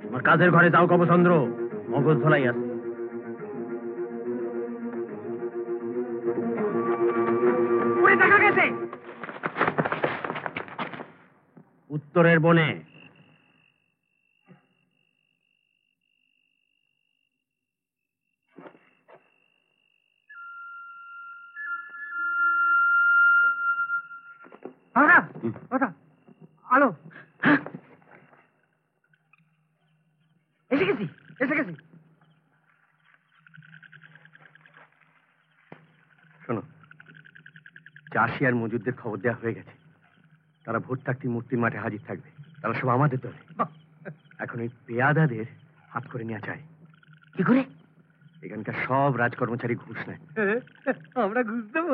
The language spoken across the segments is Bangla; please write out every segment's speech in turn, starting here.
তোমার কাজের ঘরে যাও কবচন্দ্র, মগজ ধলাই আছে। দেখা গেছে উত্তরের বনে। আলো, এসে গেছি এসে গেছি। শোনো, চাষি আর মজুরদের খবর দেওয়া হয়ে গেছে। তারা ভোট থাকতে মূর্তির মাঠে হাজির থাকবে। তারা সব আমাদের দলে। এখন ওই পেয়াদাদের হাত করে নেওয়া চাই। কি করে? এখানকার সব রাজকর্মচারী ঘুষ নেয়। আমরা ঘুষ দেবো?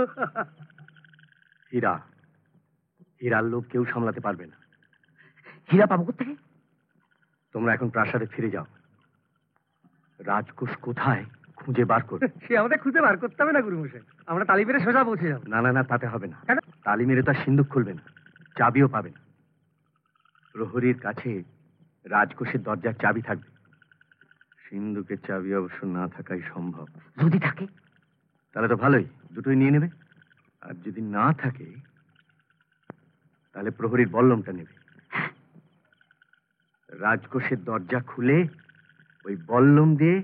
হীরা, হীরার লোক কেউ সামলাতে পারবে না। হীরা পাবো কোথায়? তোমরা এখন প্রাসাদে ফিরে যাও। রাজকোষ কোথায় খুঁজে বার করবে। সে আমাদের খুঁজে বার করতে হবে না গুরুমশাই, আমরা তালি মেরে সোজা পৌঁছে যাবো। না না না, তাতে হবে না। তালি মেরে তো সিন্ধুক খুলবে না, চাবিও পাবে না। প্রহরীর কাছে রাজকোষের দরজার চাবি থাকবে। সিন্ধুকের চাবি অবশ্য না থাকাই সম্ভব। যদি থাকে তাহলে তো ভালোই, দুটোই নিয়ে নেবে। আর যদি না থাকে তাহলে প্রহরীর বল্লমটা নেবে। রাজকোষের দরজা খুলে ওই বল্লম দিয়ে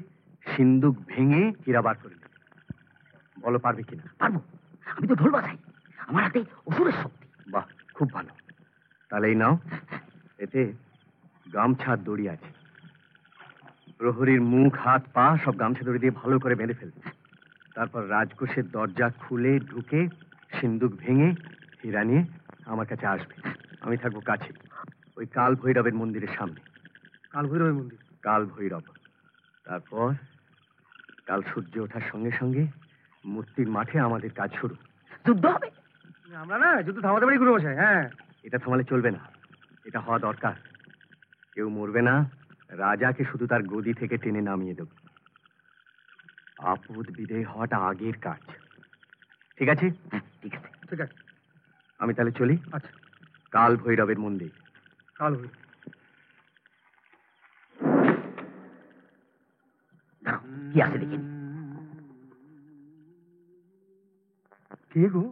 সিন্ধুক ভেঙে হীরা বার করে নেবে। বলো পারবে কিনা? পারবো, আমি তো ঢোল বাজাই, আমার হাতে অসুরের শক্তি। বাহ, খুব ভালো। তাহলে এই নাও, এতে গামছার দড়ি আছে। প্রহরীর মুখ হাত পা সব গামছা দড়ি দিয়ে ভালো করে বেঁধে ফেলবে। তারপর রাজকোষের দরজা খুলে ঢুকে সিন্ধুক ভেঙে হীরা নিয়ে আমার কাছে আসবে। আমি থাকবো কাছে, ওই কাল ভৈরবের মন্দিরের সামনে। কাল ভৈরবের মন্দির? কাল ভৈরব। তারপর কাল সূর্য ওঠার সঙ্গে সঙ্গে মূর্তির মাঠে আমাদের কাজ শুরু। যুদ্ধ হবে? আমরা না যুদ্ধ থামাতে পারি গুরুমশাই। হ্যাঁ, এটা থামালে চলবে না, এটা হওয়া দরকার। কেউ মরবে না, রাজাকে শুধু তার গদি থেকে টেনে নামিয়ে দেব। আপদ বিদেয় হওয়াটা আগের কাজ। ঠিক আছে? ঠিক আছে ঠিক আছে। আমি তাহলে চলি। আচ্ছা। কাল ভৈরবের মন্দির। কাল ভৈরব। কি আছে দেখেন? কে গো?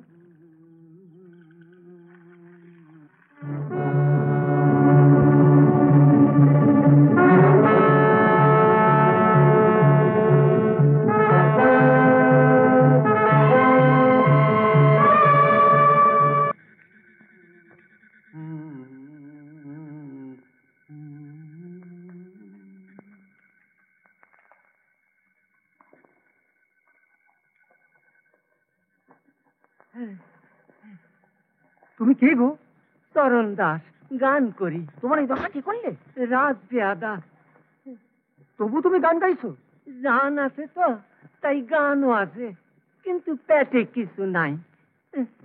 তুমি কে গো? চরণ দাস, গান করি। তোমার এই দশা কি করলে? রাত পেয়াদা। তবু তুমি গান গাইছো? জান আছে তো, তাই গানও আছে, কিন্তু পেটে কিছু নাই।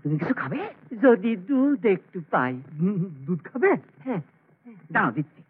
তুমি কিছু খাবে? যদি দুধ একটু পাই। দুধ খাবে? হ্যাঁ, দাঁড়াও দিচ্ছি।